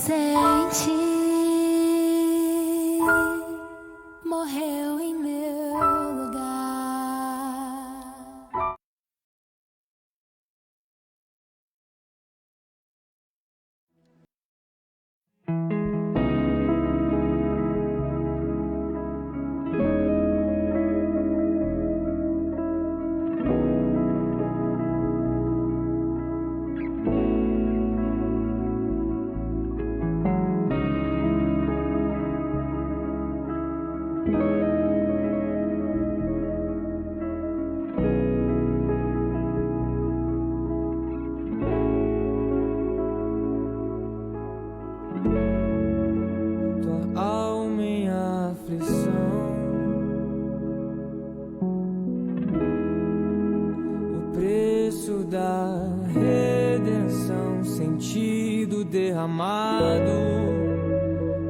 inocente morreu em meu lugar.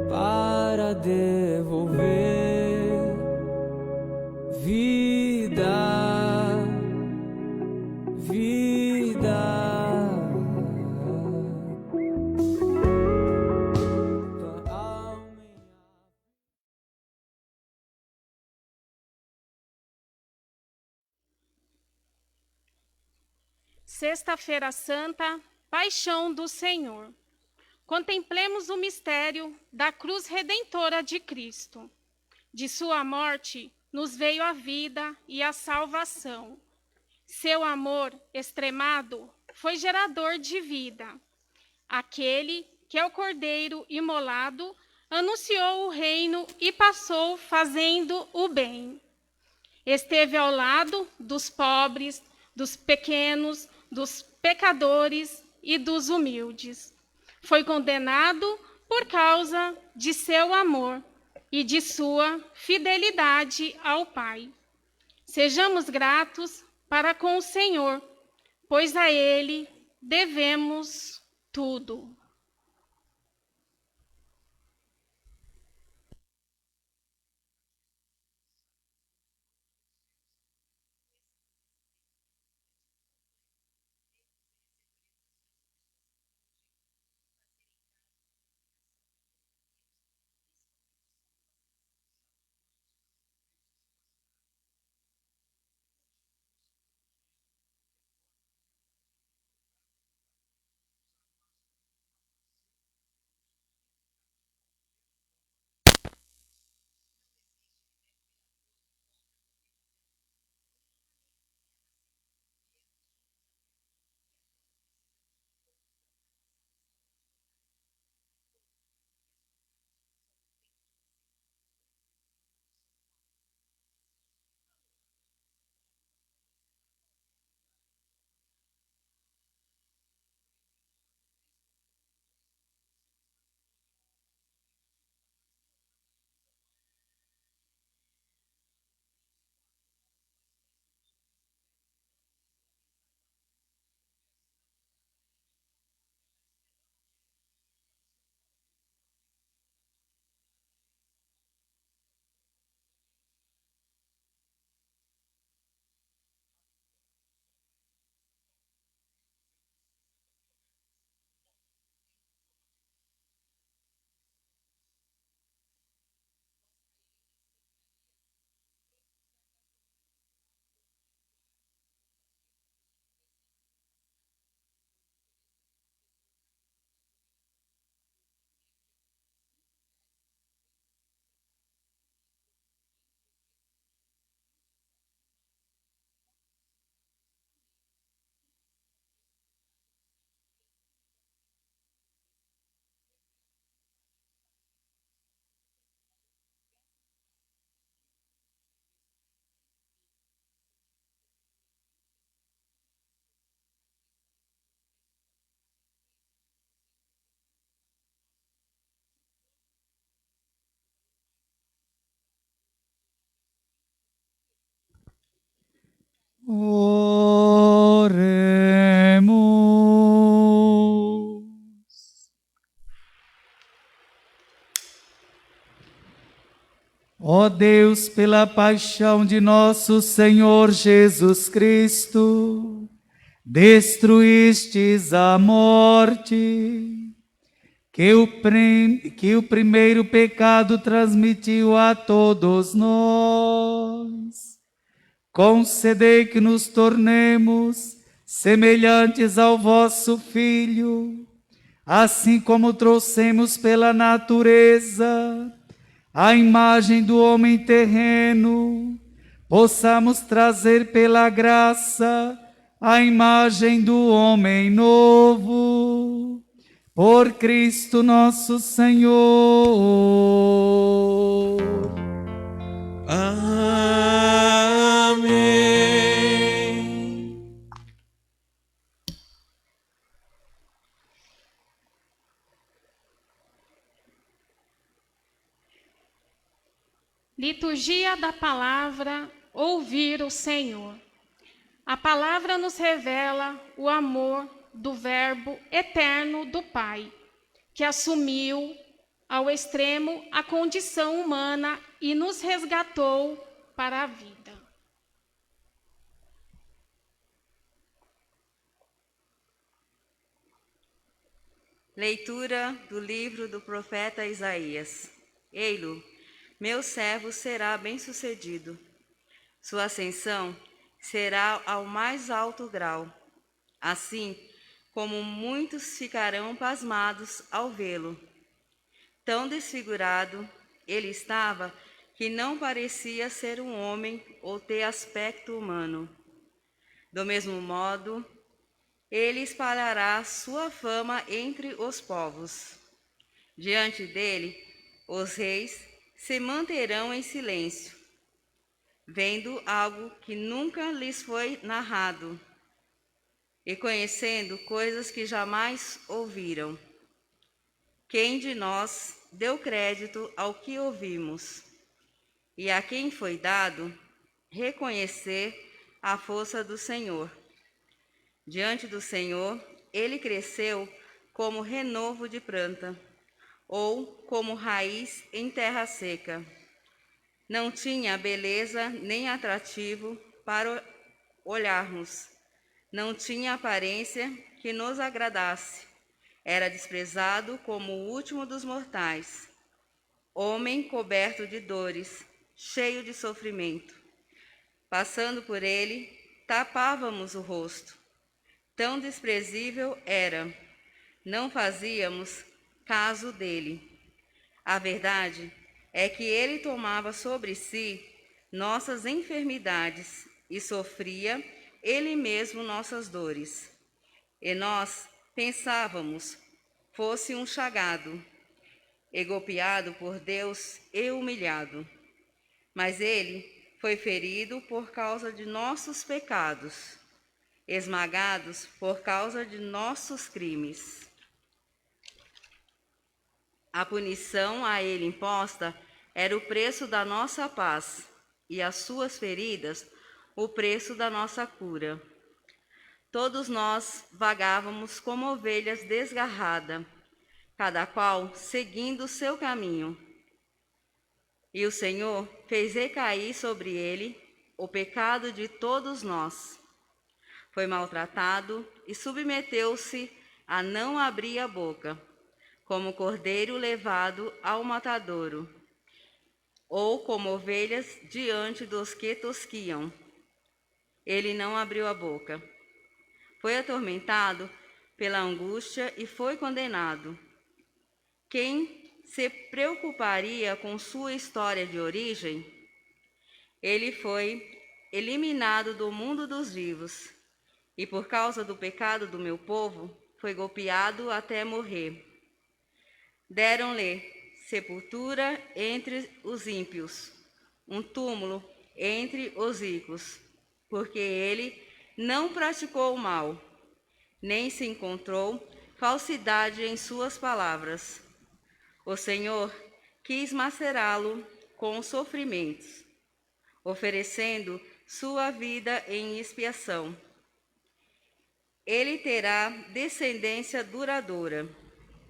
Para devolver vida, vida. Sexta-feira Santa, Paixão do Senhor. Contemplemos o mistério da cruz redentora de Cristo. De sua morte nos veio a vida e a salvação. Seu amor extremado foi gerador de vida. Aquele que é o Cordeiro imolado anunciou o reino e passou fazendo o bem. Esteve ao lado dos pobres, dos pequenos, dos pecadores e dos humildes. Foi condenado por causa de seu amor e de sua fidelidade ao Pai. Sejamos gratos para com o Senhor, pois a Ele devemos tudo. Oremos. Ó Deus, pela paixão de nosso Senhor Jesus Cristo, destruístes a morte, que o primeiro pecado transmitiu a todos nós. Concedei que nos tornemos semelhantes ao vosso Filho, assim como trouxemos pela natureza a imagem do homem terreno, possamos trazer pela graça a imagem do homem novo. Por Cristo nosso Senhor. Amém. Liturgia da palavra, ouvir o Senhor. A palavra nos revela o amor do Verbo eterno do Pai, que assumiu ao extremo a condição humana e nos resgatou para a vida. Leitura do livro do profeta Isaías. Ei-lo, meu servo será bem-sucedido. Sua ascensão será ao mais alto grau. Assim como muitos ficarão pasmados ao vê-lo. Tão desfigurado ele estava que não parecia ser um homem ou ter aspecto humano. Do mesmo modo, ele espalhará sua fama entre os povos. Diante dele, os reis se manterão em silêncio, vendo algo que nunca lhes foi narrado, e conhecendo coisas que jamais ouviram. Quem de nós deu crédito ao que ouvimos? E a quem foi dado reconhecer a força do Senhor? Diante do Senhor, ele cresceu como renovo de planta, ou como raiz em terra seca. Não tinha beleza nem atrativo para olharmos. Não tinha aparência que nos agradasse. Era desprezado como o último dos mortais. Homem coberto de dores, cheio de sofrimento. Passando por ele, tapávamos o rosto. Tão desprezível era. Não fazíamos caso dele. A verdade é que ele tomava sobre si nossas enfermidades e sofria ele mesmo nossas dores. E nós pensávamos, fosse um chagado, e golpeado por Deus e humilhado. Mas ele foi ferido por causa de nossos pecados, esmagados por causa de nossos crimes. A punição a ele imposta era o preço da nossa paz, e as suas feridas o preço da nossa cura. Todos nós vagávamos como ovelhas desgarradas, cada qual seguindo o seu caminho. E o Senhor fez recair sobre ele o pecado de todos nós. Foi maltratado e submeteu-se a não abrir a boca, como cordeiro levado ao matadouro, ou como ovelhas diante dos que tosquiam. Ele não abriu a boca. Foi atormentado pela angústia e foi condenado. Quem se preocuparia com sua história de origem? Ele foi eliminado do mundo dos vivos, e por causa do pecado do meu povo, foi golpeado até morrer. Deram-lhe sepultura entre os ímpios, um túmulo entre os ricos, porque ele não praticou o mal, nem se encontrou falsidade em suas palavras. O Senhor quis macerá-lo com sofrimentos, oferecendo sua vida em expiação. Ele terá descendência duradoura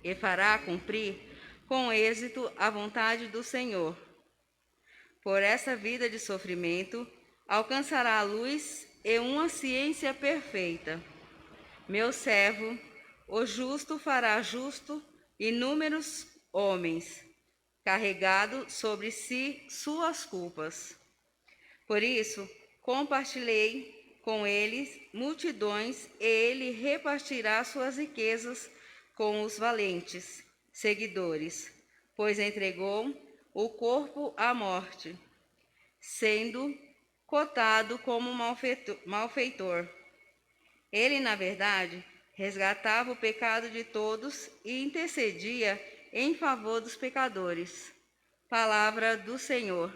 e fará cumprir com êxito a vontade do Senhor. Por essa vida de sofrimento, alcançará a luz e uma ciência perfeita. Meu servo, o justo fará justo inúmeros homens, carregado sobre si suas culpas. Por isso, compartilhei com eles multidões, e ele repartirá suas riquezas com os valentes seguidores, pois entregou o corpo à morte, sendo cotado como malfeitor. Ele, na verdade, resgatava o pecado de todos e intercedia em favor dos pecadores. Palavra do Senhor.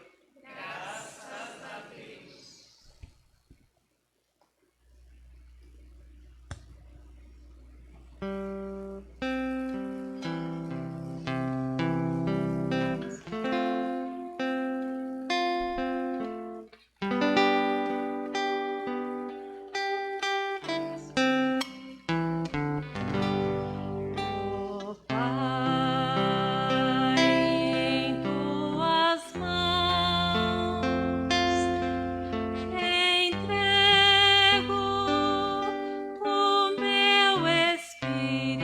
Ó Pai, em tuas mãos entrego o meu espírito.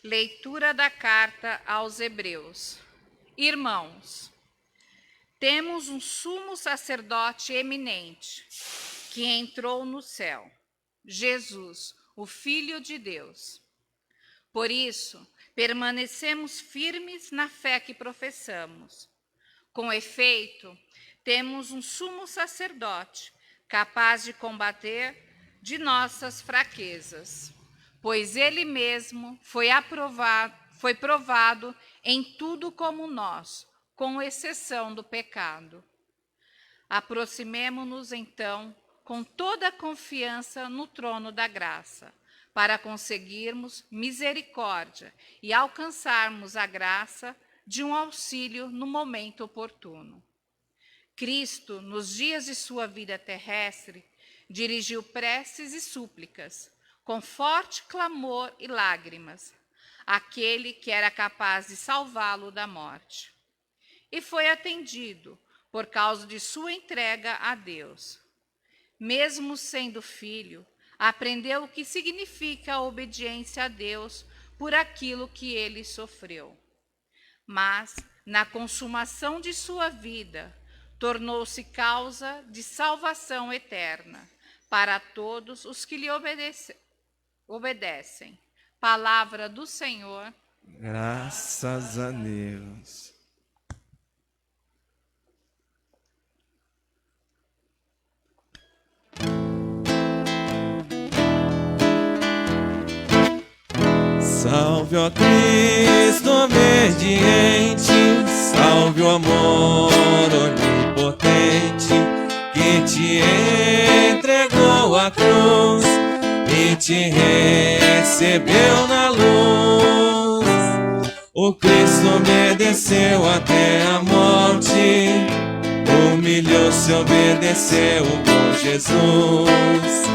Leitura da carta aos Hebreus. Irmãos, temos um sumo sacerdote eminente que entrou no céu, Jesus, o Filho de Deus. Por isso, permanecemos firmes na fé que professamos. Com efeito, temos um sumo sacerdote capaz de combater de nossas fraquezas, pois ele mesmo foi provado em tudo como nós, com exceção do pecado. Aproximemo-nos, então, com toda a confiança no trono da graça, para conseguirmos misericórdia e alcançarmos a graça de um auxílio no momento oportuno. Cristo, nos dias de sua vida terrestre, dirigiu preces e súplicas, com forte clamor e lágrimas, àquele que era capaz de salvá-lo da morte. E foi atendido por causa de sua entrega a Deus. Mesmo sendo filho, aprendeu o que significa a obediência a Deus por aquilo que ele sofreu. Mas, na consumação de sua vida, tornou-se causa de salvação eterna para todos os que lhe obedecem. Palavra do Senhor. Graças a Deus. Salve, ó Cristo obediente, salve o amor onipotente, que te entregou a cruz e te recebeu na luz. O Cristo obedeceu até a morte, humilhou-se, obedeceu com Jesus.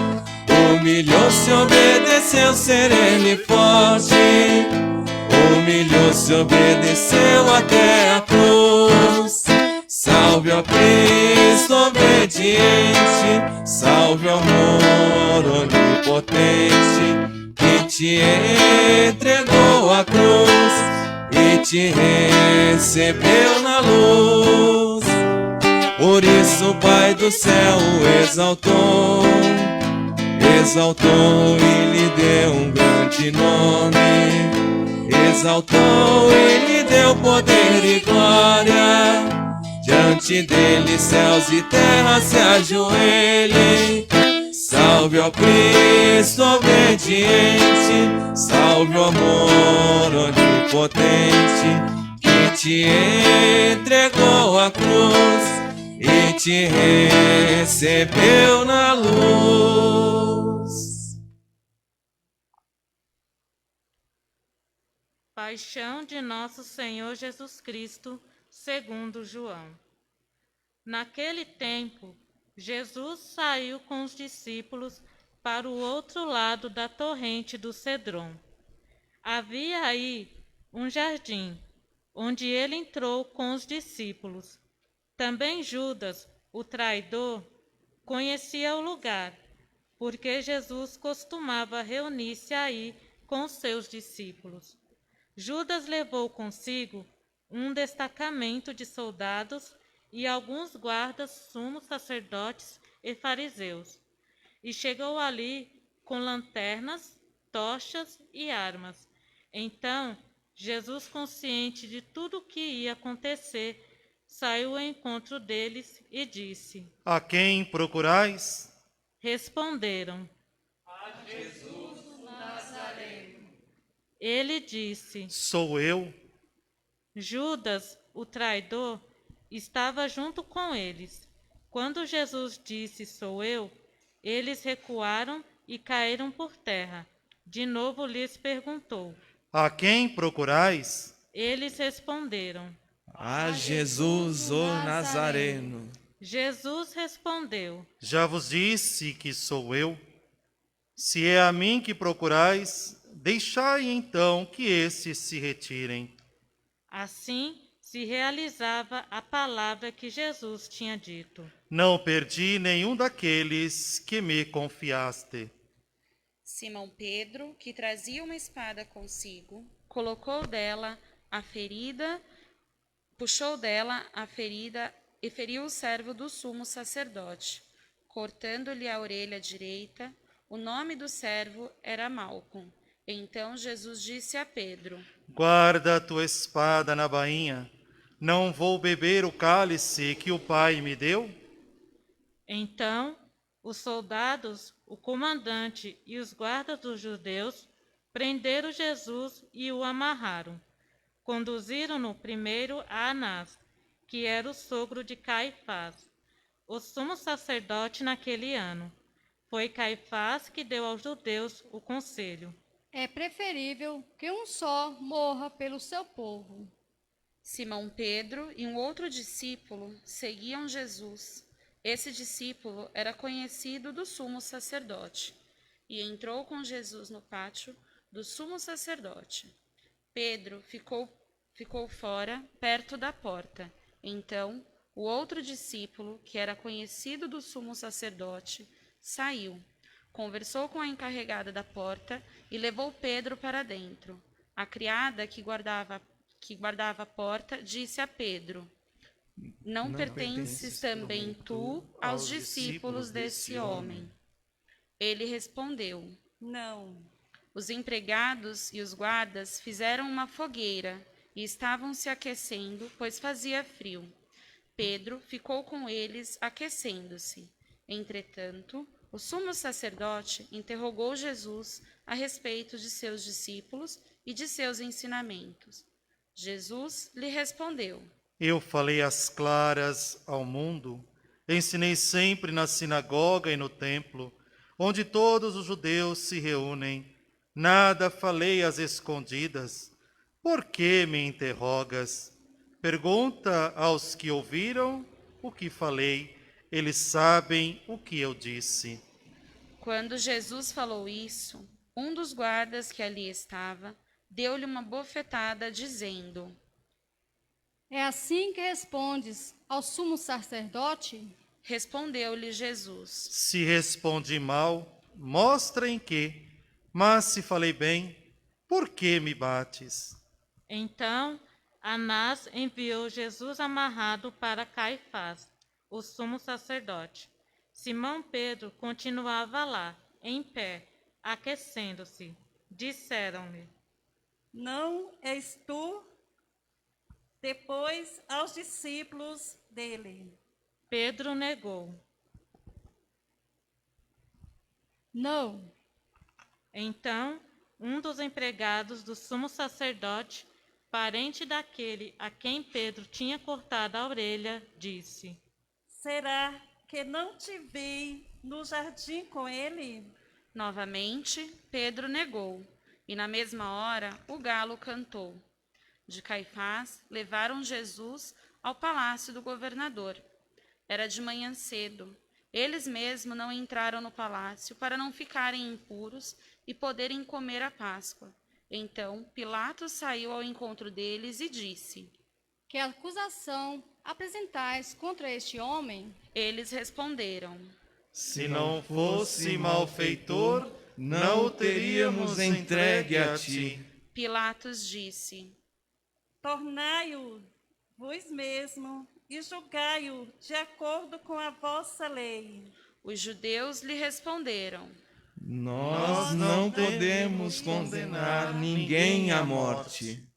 Humilhou-se, obedeceu, sereno e forte. Humilhou-se, obedeceu até a cruz. Salve, ó Cristo obediente, salve o amor onipotente, que te entregou a cruz e te recebeu na luz. Por isso o Pai do céu o exaltou e lhe deu um grande nome. Exaltou e lhe deu poder e glória. Diante dele céus e terra se ajoelhem. Salve, ó Cristo obediente, salve o amor onipotente, que te entregou a cruz e te recebeu na luz. Paixão de nosso Senhor Jesus Cristo, segundo João. Naquele tempo, Jesus saiu com os discípulos para o outro lado da torrente do Cedron. Havia aí um jardim, onde ele entrou com os discípulos. Também Judas, o traidor, conhecia o lugar, porque Jesus costumava reunir-se aí com os seus discípulos. Judas levou consigo um destacamento de soldados e alguns guardas, sumos sacerdotes e fariseus, e chegou ali com lanternas, tochas e armas. Então, Jesus, consciente de tudo o que ia acontecer, saiu ao encontro deles e disse: A quem procurais? Responderam: A Jesus o Nazareno. Ele disse: Sou eu. Judas, o traidor, estava junto com eles. Quando Jesus disse: Sou eu, eles recuaram e caíram por terra. De novo lhes perguntou: A quem procurais? Eles responderam: A Jesus, o Nazareno. Jesus respondeu: Já vos disse que sou eu. Se é a mim que procurais, deixai então que estes se retirem. Assim se realizava a palavra que Jesus tinha dito: Não perdi nenhum daqueles que me confiaste. Simão Pedro, que trazia uma espada consigo, colocou dela a ferida, puxou dela a ferida e feriu o servo do sumo sacerdote, cortando-lhe a orelha direita. O nome do servo era Malcom. Então Jesus disse a Pedro: Guarda a tua espada na bainha. Não vou beber o cálice que o Pai me deu? Então os soldados, o comandante e os guardas dos judeus prenderam Jesus e o amarraram. Conduziram-no primeiro a Anás, que era o sogro de Caifás, o sumo sacerdote naquele ano. Foi Caifás que deu aos judeus o conselho: é preferível que um só morra pelo seu povo. Simão Pedro e um outro discípulo seguiam Jesus. Esse discípulo era conhecido do sumo sacerdote e entrou com Jesus no pátio do sumo sacerdote. Pedro ficou fora, perto da porta. Então, o outro discípulo, que era conhecido do sumo sacerdote, saiu, conversou com a encarregada da porta e levou Pedro para dentro. A criada que guardava a porta disse a Pedro: Não pertences também tu aos discípulos desse homem? Ele respondeu: Não. Os empregados e os guardas fizeram uma fogueira e estavam se aquecendo, pois fazia frio. Pedro ficou com eles, aquecendo-se. Entretanto, o sumo sacerdote interrogou Jesus a respeito de seus discípulos e de seus ensinamentos. Jesus lhe respondeu: Eu falei às claras ao mundo, ensinei sempre na sinagoga e no templo, onde todos os judeus se reúnem. Nada falei às escondidas. Por que me interrogas? Pergunta aos que ouviram o que falei. Eles sabem o que eu disse. Quando Jesus falou isso, um dos guardas que ali estava deu-lhe uma bofetada, dizendo: É assim que respondes ao sumo sacerdote? Respondeu-lhe Jesus: Se respondi mal, mostra em que. Mas se falei bem, por que me bates? Então Anás enviou Jesus amarrado para Caifás, o sumo sacerdote. Simão Pedro continuava lá, em pé, aquecendo-se. Disseram-lhe: Não és tu? Depois aos discípulos dele. Pedro negou. Não. Então um dos empregados do sumo sacerdote, parente daquele a quem Pedro tinha cortado a orelha, disse: Será que não te vi no jardim com ele? Novamente, Pedro negou, e na mesma hora o galo cantou. De Caifás, levaram Jesus ao palácio do governador. Era de manhã cedo. Eles mesmos não entraram no palácio para não ficarem impuros e poderem comer a Páscoa. Então Pilatos saiu ao encontro deles e disse: Que acusação apresentais contra este homem? Eles responderam: Se não fosse malfeitor, não o teríamos entregue a ti. Pilatos disse: Tornai-o vós mesmo e julgai-o de acordo com a vossa lei. Os judeus lhe responderam: Nós não podemos condenar ninguém à morte.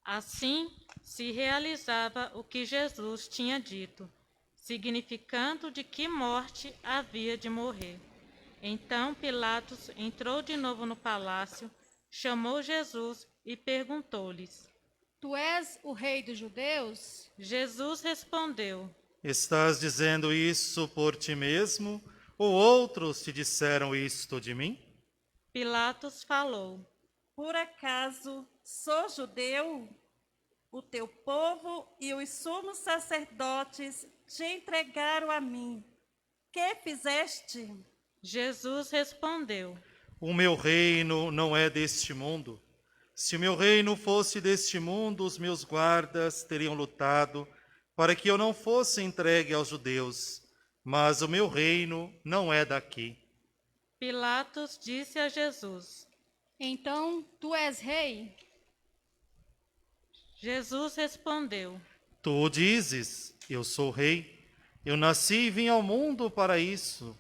Assim se realizava o que Jesus tinha dito, significando de que morte havia de morrer. Então Pilatos entrou de novo no palácio, chamou Jesus e perguntou-lhes: Tu és o rei dos judeus? Jesus respondeu: Estás dizendo isso por ti mesmo, ou outros te disseram isto de mim? Pilatos falou: Por acaso sou judeu? O teu povo e os sumos sacerdotes te entregaram a mim. Que fizeste? Jesus respondeu: O meu reino não é deste mundo. Se o meu reino fosse deste mundo, os meus guardas teriam lutado para que eu não fosse entregue aos judeus. Mas o meu reino não é daqui. Pilatos disse a Jesus. Então, tu és rei? Jesus respondeu. Tu dizes, eu sou rei. Eu nasci e vim ao mundo para isso,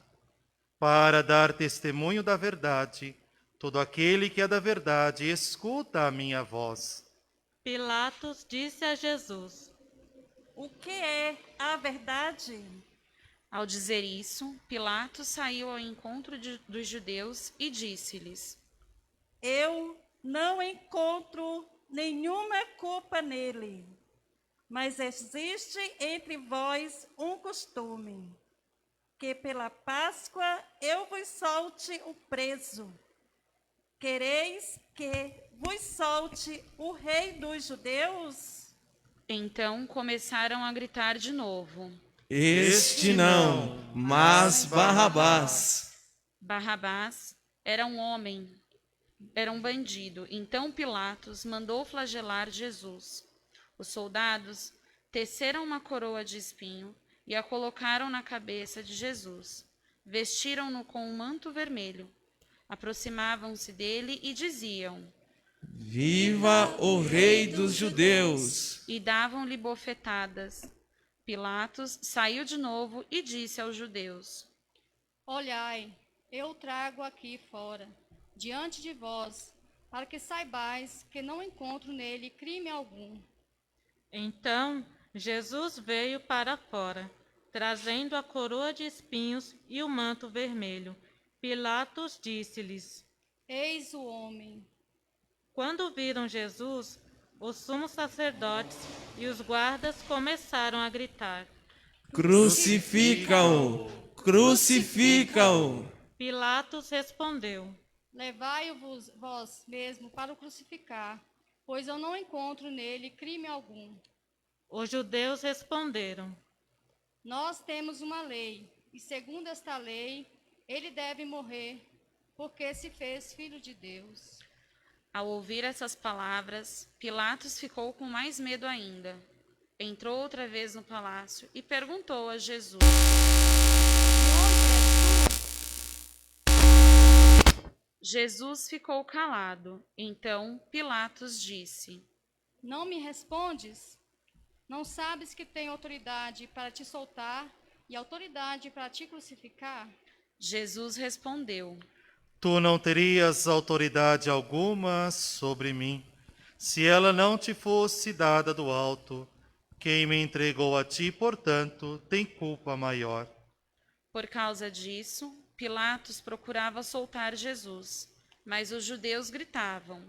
para dar testemunho da verdade. Todo aquele que é da verdade escuta a minha voz. Pilatos disse a Jesus. O que é a verdade? Ao dizer isso, Pilatos saiu ao encontro dos judeus e disse-lhes: Eu não encontro nenhuma culpa nele, mas existe entre vós um costume, que pela Páscoa eu vos solte o preso. Quereis que vos solte o rei dos judeus? Então começaram a gritar de novo. Este não, mas Barrabás. Barrabás era um homem, era um bandido. Então Pilatos mandou flagelar Jesus. Os soldados teceram uma coroa de espinho e a colocaram na cabeça de Jesus. Vestiram-no com um manto vermelho. Aproximavam-se dele e diziam: Viva o Rei dos Judeus! E davam-lhe bofetadas. Pilatos saiu de novo e disse aos judeus: Olhai, eu trago aqui fora, diante de vós, para que saibais que não encontro nele crime algum. Então Jesus veio para fora, trazendo a coroa de espinhos e o manto vermelho. Pilatos disse-lhes. Eis o homem. Quando viram Jesus, os sumos sacerdotes e os guardas começaram a gritar. Crucifica-o! Crucifica-o! Pilatos respondeu. Levai-o vós mesmo para o crucificar, pois eu não encontro nele crime algum. Os judeus responderam. Nós temos uma lei, e segundo esta lei, ele deve morrer, porque se fez filho de Deus. Ao ouvir essas palavras, Pilatos ficou com mais medo ainda. Entrou outra vez no palácio e perguntou a Jesus: Jesus ficou calado. Então Pilatos disse: Não me respondes? Não sabes que tenho autoridade para te soltar e autoridade para te crucificar? Jesus respondeu: Tu não terias autoridade alguma sobre mim, se ela não te fosse dada do alto. Quem me entregou a ti, portanto, tem culpa maior. Por causa disso, Pilatos procurava soltar Jesus, mas os judeus gritavam: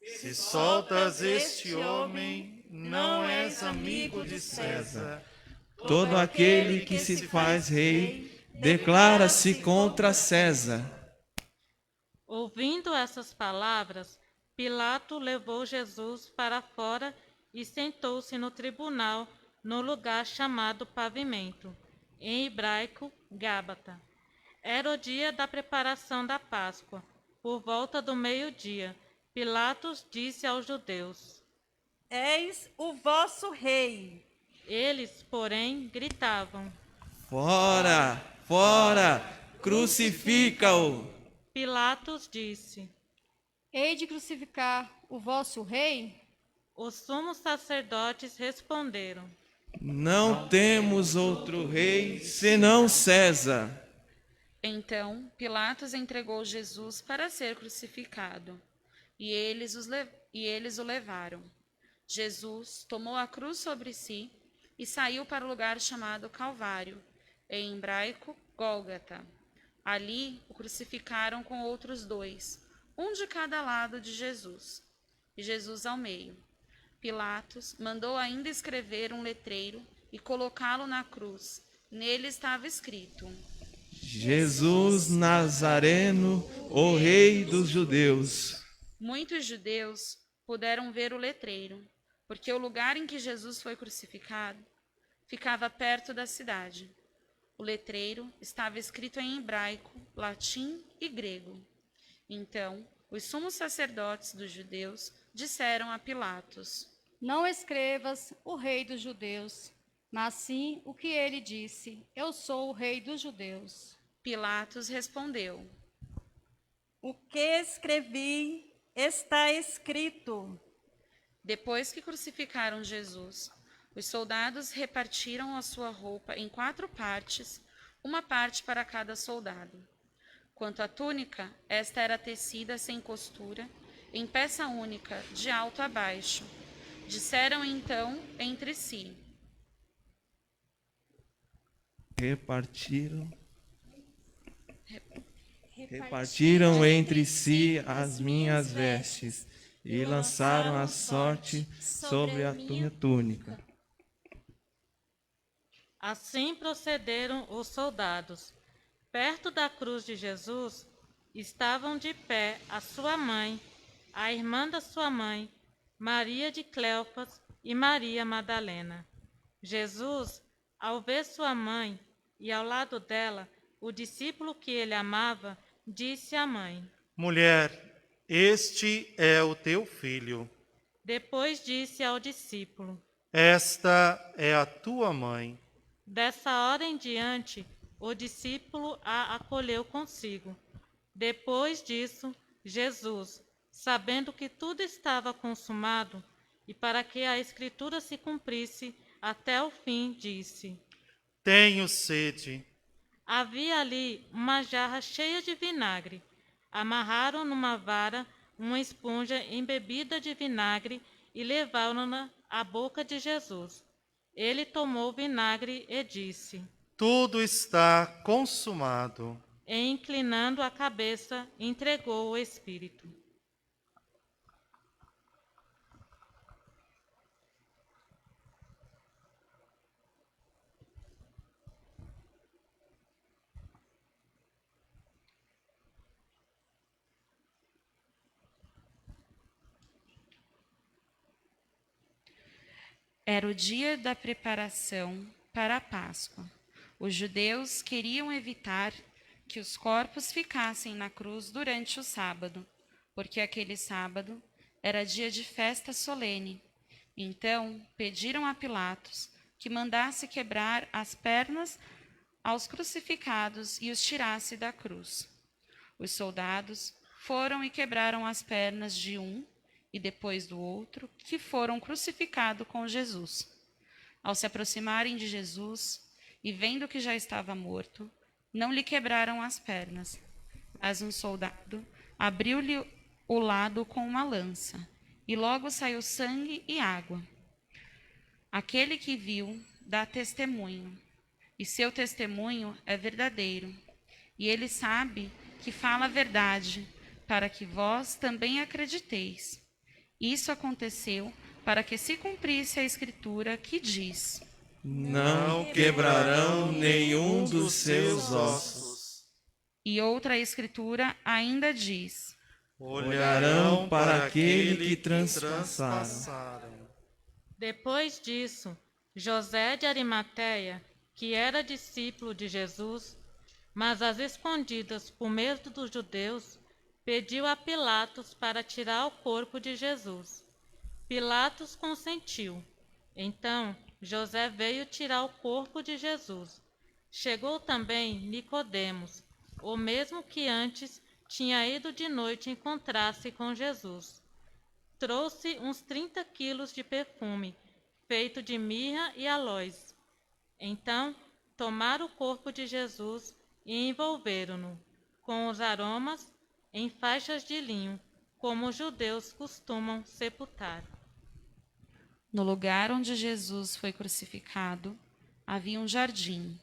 Se soltas este homem, não és amigo de César. Todo aquele que se faz rei declara-se contra César. Ouvindo essas palavras, Pilato levou Jesus para fora e sentou-se no tribunal, no lugar chamado Pavimento, em hebraico, Gábata. Era o dia da preparação da Páscoa. Por volta do meio-dia, Pilatos disse aos judeus: Eis o vosso rei. Eles, porém, gritavam. Fora! Fora! Crucifica-o! Pilatos disse. Hei de crucificar o vosso rei? Os sumos sacerdotes responderam. Não temos outro rei senão César. Então Pilatos entregou Jesus para ser crucificado, e eles o levaram. Jesus tomou a cruz sobre si e saiu para o lugar chamado Calvário, em hebraico, Gólgata. Ali o crucificaram com outros dois, um de cada lado de Jesus, e Jesus ao meio. Pilatos mandou ainda escrever um letreiro e colocá-lo na cruz. Nele estava escrito: Jesus Nazareno, o Rei dos Judeus. Muitos judeus puderam ver o letreiro, porque o lugar em que Jesus foi crucificado ficava perto da cidade. O letreiro estava escrito em hebraico, latim e grego. Então, os sumos sacerdotes dos judeus disseram a Pilatos: Não escrevas o rei dos judeus, mas sim o que ele disse: Eu sou o rei dos judeus. Pilatos respondeu: O que escrevi está escrito. Depois que crucificaram Jesus, os soldados repartiram a sua roupa em 4 partes, uma parte para cada soldado. Quanto à túnica, esta era tecida sem costura, em peça única, de alto a baixo. Disseram então entre si: Repartiram entre si as minhas vestes e lançaram a sorte sobre a minha túnica. Assim procederam os soldados. Perto da cruz de Jesus estavam de pé a sua mãe, a irmã da sua mãe, Maria de Cleofas e Maria Madalena. Jesus, ao ver sua mãe e ao lado dela o discípulo que ele amava, disse à mãe: Mulher, este é o teu filho. Depois disse ao discípulo: Esta é a tua mãe. Dessa hora em diante, o discípulo a acolheu consigo. Depois disso, Jesus, sabendo que tudo estava consumado, e para que a Escritura se cumprisse até o fim, disse: Tenho sede. Havia ali uma jarra cheia de vinagre. Amarraram numa vara uma esponja embebida de vinagre e levaram-na à boca de Jesus. Ele tomou o vinagre e disse: Tudo está consumado. E, inclinando a cabeça, entregou o Espírito. Era o dia da preparação para a Páscoa. Os judeus queriam evitar que os corpos ficassem na cruz durante o sábado, porque aquele sábado era dia de festa solene. Então pediram a Pilatos que mandasse quebrar as pernas aos crucificados e os tirasse da cruz. Os soldados foram e quebraram as pernas de um e depois do outro, que foram crucificados com Jesus. Ao se aproximarem de Jesus e vendo que já estava morto, não lhe quebraram as pernas, mas um soldado abriu-lhe o lado com uma lança, e logo saiu sangue e água. Aquele que viu dá testemunho, e seu testemunho é verdadeiro, e ele sabe que fala a verdade, para que vós também acrediteis. Isso aconteceu para que se cumprisse a Escritura que diz: Não quebrarão nenhum dos seus ossos. E outra Escritura ainda diz: Olharão para aquele que transpassaram. Depois disso, José de Arimateia, que era discípulo de Jesus, mas às escondidas por medo dos judeus, pediu a Pilatos para tirar o corpo de Jesus. Pilatos consentiu. Então José veio tirar o corpo de Jesus. Chegou também Nicodemos, o mesmo que antes tinha ido de noite encontrar-se com Jesus. Trouxe uns 30 quilos de perfume, feito de mirra e aloés. Então tomaram o corpo de Jesus e envolveram-no com os aromas em faixas de linho, como os judeus costumam sepultar. No lugar onde Jesus foi crucificado, havia um jardim,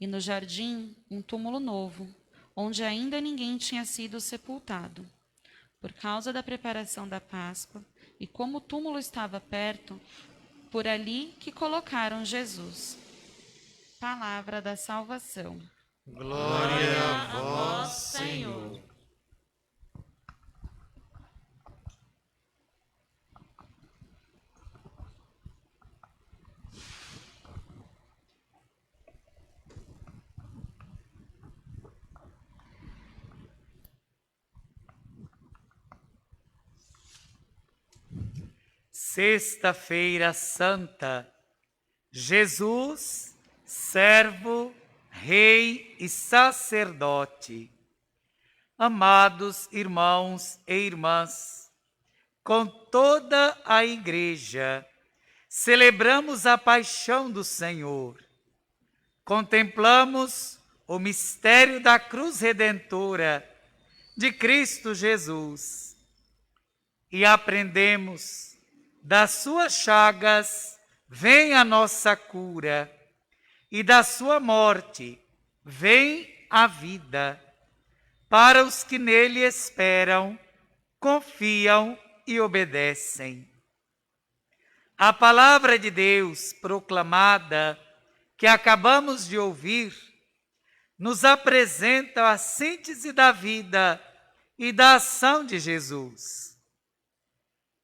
e no jardim um túmulo novo, onde ainda ninguém tinha sido sepultado. Por causa da preparação da Páscoa, e como o túmulo estava perto, por ali que colocaram Jesus. Palavra da salvação. Glória a vós, Senhor. Sexta-feira Santa, Jesus, servo, Rei e sacerdote. Amados irmãos e irmãs, com toda a Igreja, celebramos a paixão do Senhor. Contemplamos o mistério da cruz redentora de Cristo Jesus e aprendemos das suas chagas vem a nossa cura e da sua morte vem a vida para os que nele esperam, confiam e obedecem. A palavra de Deus proclamada que acabamos de ouvir nos apresenta a síntese da vida e da ação de Jesus.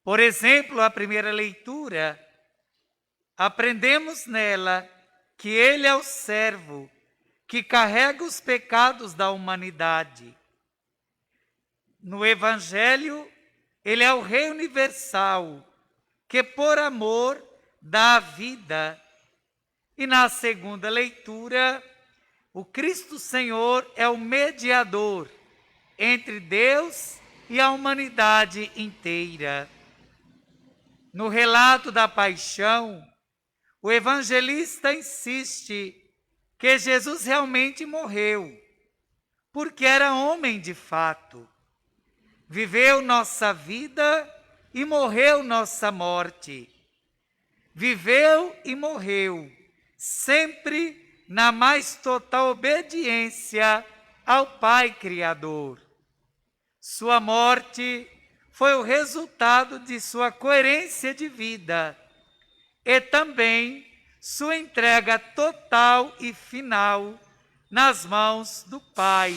Por exemplo, a primeira leitura, aprendemos nela que ele é o servo que carrega os pecados da humanidade. No Evangelho, ele é o Rei universal, que por amor dá a vida. E na segunda leitura, o Cristo Senhor é o mediador entre Deus e a humanidade inteira. No relato da paixão, o evangelista insiste que Jesus realmente morreu, porque era homem de fato. Viveu nossa vida e morreu nossa morte. Viveu e morreu, sempre na mais total obediência ao Pai Criador. Sua morte foi o resultado de sua coerência de vida e também sua entrega total e final nas mãos do Pai,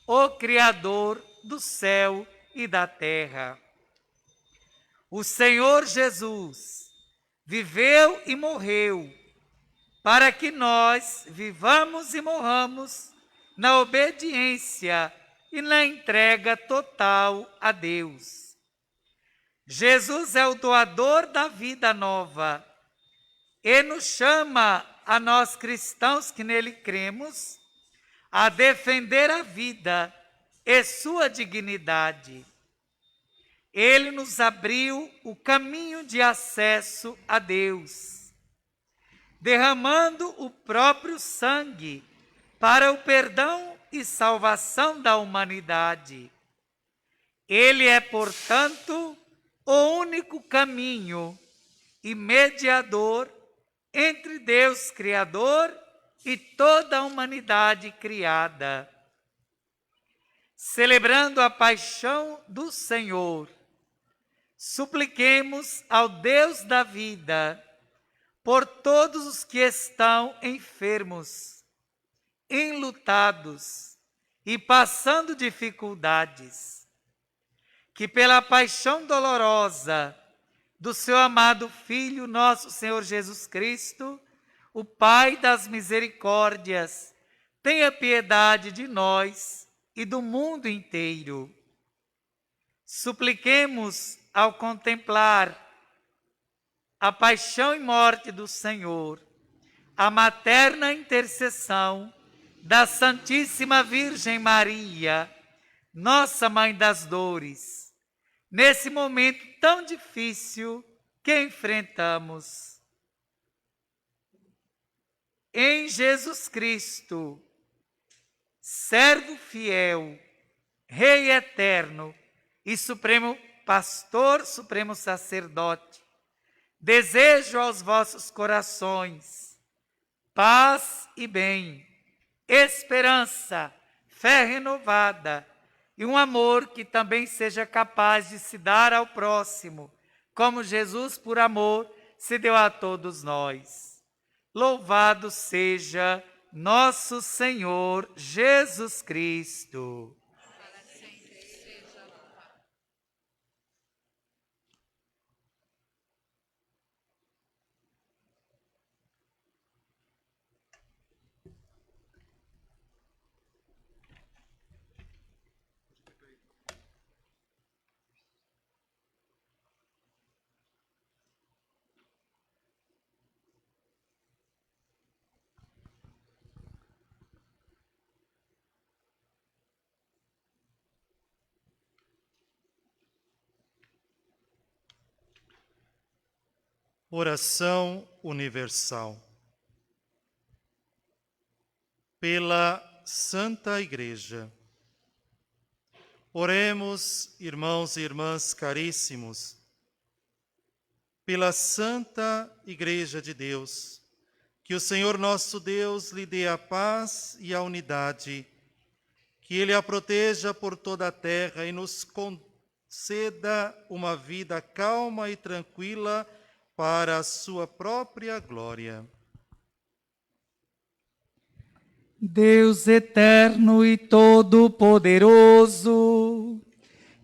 o Criador do céu e da terra. O Senhor Jesus viveu e morreu para que nós vivamos e morramos na obediência e na entrega total a Deus. Jesus é o doador da vida nova e nos chama a nós cristãos que nele cremos a defender a vida e sua dignidade. Ele nos abriu o caminho de acesso a Deus, derramando o próprio sangue para o perdão e salvação da humanidade. Ele é, portanto, o único caminho e mediador entre Deus Criador e toda a humanidade criada. Celebrando a paixão do Senhor, supliquemos ao Deus da vida por todos os que estão enfermos, enlutados e passando dificuldades, que pela paixão dolorosa do seu amado Filho, nosso Senhor Jesus Cristo, o Pai das misericórdias, tenha piedade de nós e do mundo inteiro. Supliquemos ao contemplar a paixão e morte do Senhor, a materna intercessão da Santíssima Virgem Maria, nossa Mãe das Dores, nesse momento tão difícil que enfrentamos. Em Jesus Cristo, servo fiel, Rei eterno e Supremo Pastor, Supremo Sacerdote, desejo aos vossos corações paz e bem, esperança, fé renovada e um amor que também seja capaz de se dar ao próximo, como Jesus, por amor, se deu a todos nós. Louvado seja nosso Senhor Jesus Cristo. Oração universal. Pela Santa Igreja. Oremos, irmãos e irmãs caríssimos, pela Santa Igreja de Deus, que o Senhor nosso Deus lhe dê a paz e a unidade, que Ele a proteja por toda a terra e nos conceda uma vida calma e tranquila para a sua própria glória. Deus eterno e todo-poderoso,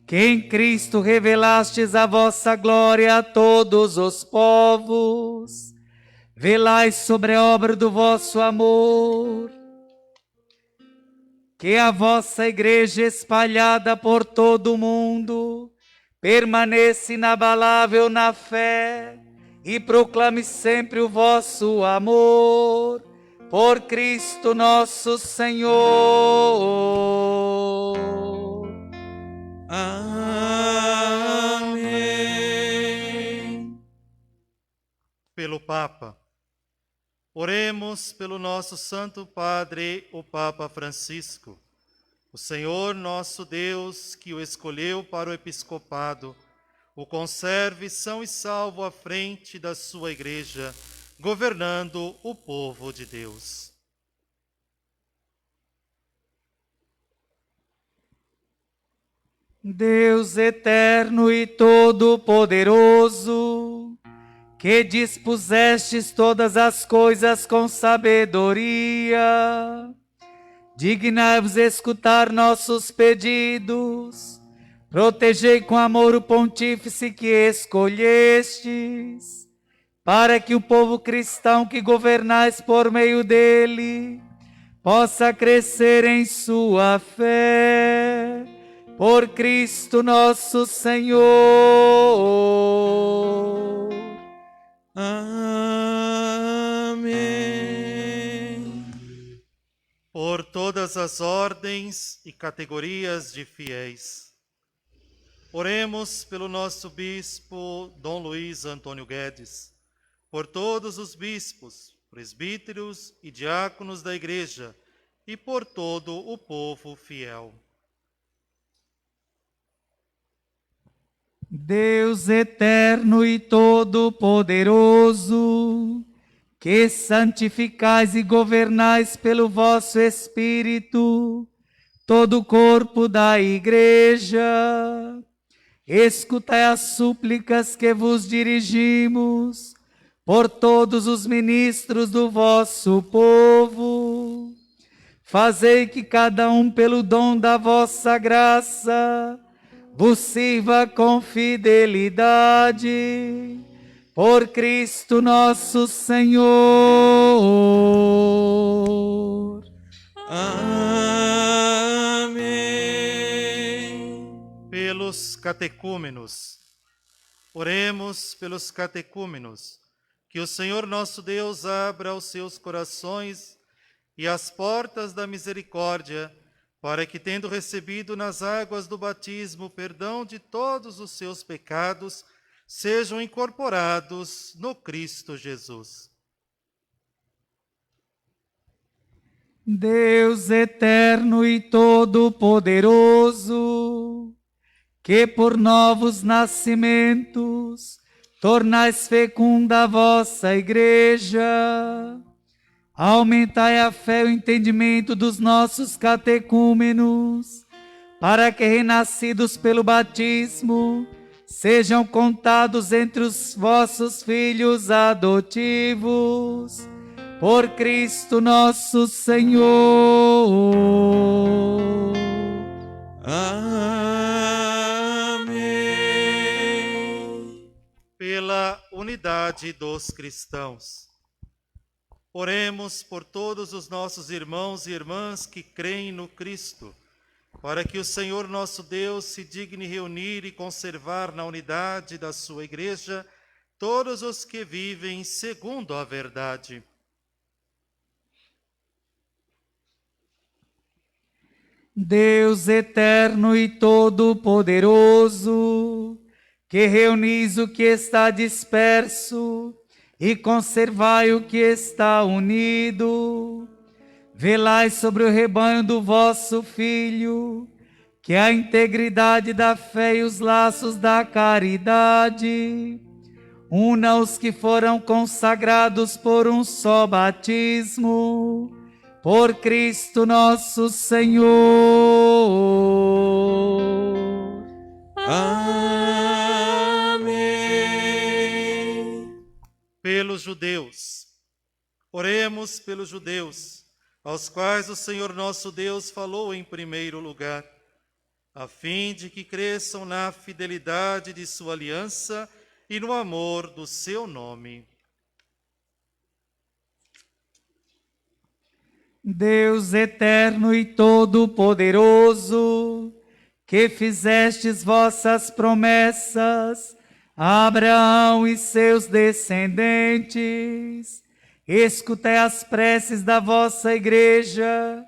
que em Cristo revelastes a vossa glória a todos os povos, velai sobre a obra do vosso amor, que a vossa Igreja espalhada por todo o mundo permaneça inabalável na fé e proclame sempre o vosso amor, por Cristo nosso Senhor. Amém. Pelo Papa. Oremos pelo nosso Santo Padre, o Papa Francisco. O Senhor nosso Deus, que o escolheu para o episcopado, o conserve são e salvo à frente da sua Igreja, governando o povo de Deus. Deus eterno e todo-poderoso, que dispusestes todas as coisas com sabedoria, dignai-vos escutar nossos pedidos, protegei com amor o pontífice que escolhestes, para que o povo cristão que governais por meio dele possa crescer em sua fé, por Cristo nosso Senhor. Amém. Por todas as ordens e categorias de fiéis. Oremos pelo nosso bispo Dom Luiz Antônio Guedes, por todos os bispos, presbíteros e diáconos da Igreja e por todo o povo fiel. Deus eterno e todo-poderoso, que santificais e governais pelo vosso Espírito todo o corpo da Igreja, escutai as súplicas que vos dirigimos por todos os ministros do vosso povo. Fazei que cada um, pelo dom da vossa graça, vos sirva com fidelidade, por Cristo nosso Senhor. Amém. Pelos catecúmenos. Oremos pelos catecúmenos, que o Senhor nosso Deus abra os seus corações e as portas da misericórdia, para que, tendo recebido nas águas do batismo o perdão de todos os seus pecados, sejam incorporados no Cristo Jesus. Deus eterno e todo-poderoso, que por novos nascimentos tornais fecunda a vossa Igreja, aumentai a fé e o entendimento dos nossos catecúmenos, para que, renascidos pelo batismo, sejam contados entre os vossos filhos adotivos, por Cristo nosso Senhor. Amém. Pela unidade dos cristãos. Oremos por todos os nossos irmãos e irmãs que creem no Cristo, para que o Senhor nosso Deus se digne reunir e conservar na unidade da sua Igreja todos os que vivem segundo a verdade. Deus eterno e todo-poderoso, que reunis o que está disperso e conservai o que está unido. Velai sobre o rebanho do vosso Filho, que a integridade da fé e os laços da caridade una os que foram consagrados por um só batismo, por Cristo nosso Senhor. Amém. Pelos judeus. Oremos pelos judeus, aos quais o Senhor nosso Deus falou em primeiro lugar, a fim de que cresçam na fidelidade de sua aliança e no amor do seu nome. Deus eterno e todo-poderoso, que fizestes vossas promessas a Abraão e seus descendentes, escutai as preces da vossa igreja,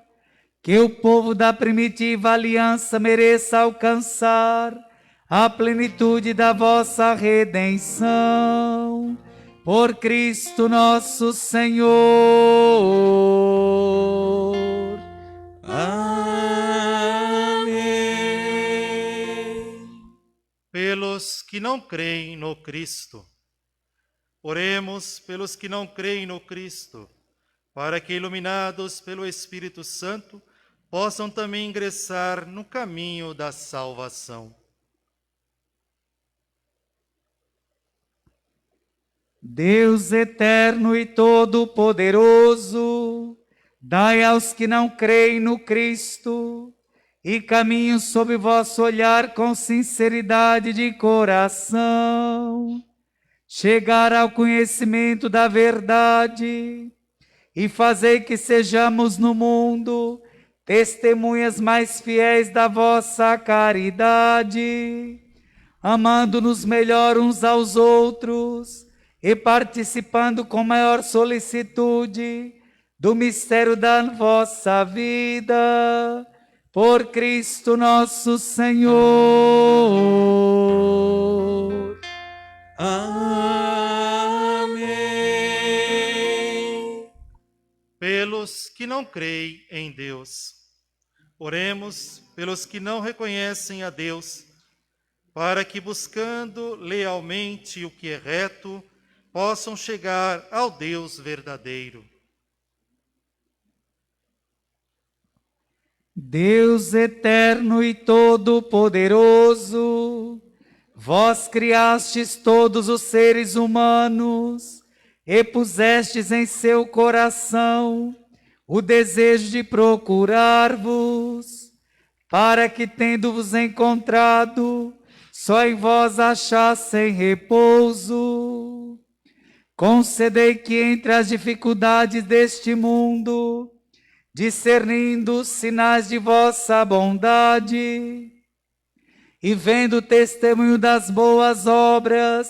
que o povo da primitiva aliança mereça alcançar a plenitude da vossa redenção, por Cristo nosso Senhor. Amém. Pelos que não creem no Cristo. Oremos pelos que não creem no Cristo, para que, iluminados pelo Espírito Santo, possam também ingressar no caminho da salvação. Deus eterno e todo-poderoso, dai aos que não creem no Cristo e caminham sob vosso olhar com sinceridade de coração, chegar ao conhecimento da verdade e fazei que sejamos no mundo testemunhas mais fiéis da vossa caridade, amando-nos melhor uns aos outros e participando com maior solicitude do mistério da vossa vida, por Cristo nosso Senhor. Amém. Pelos que não creem em Deus. Oremos pelos que não reconhecem a Deus, para que, buscando lealmente o que é reto, possam chegar ao Deus verdadeiro. Deus eterno e todo-poderoso, vós criastes todos os seres humanos e pusestes em seu coração o desejo de procurar-vos, para que, tendo-vos encontrado, só em vós achassem repouso. Concedei que entre as dificuldades deste mundo, discernindo os sinais de vossa bondade e vendo o testemunho das boas obras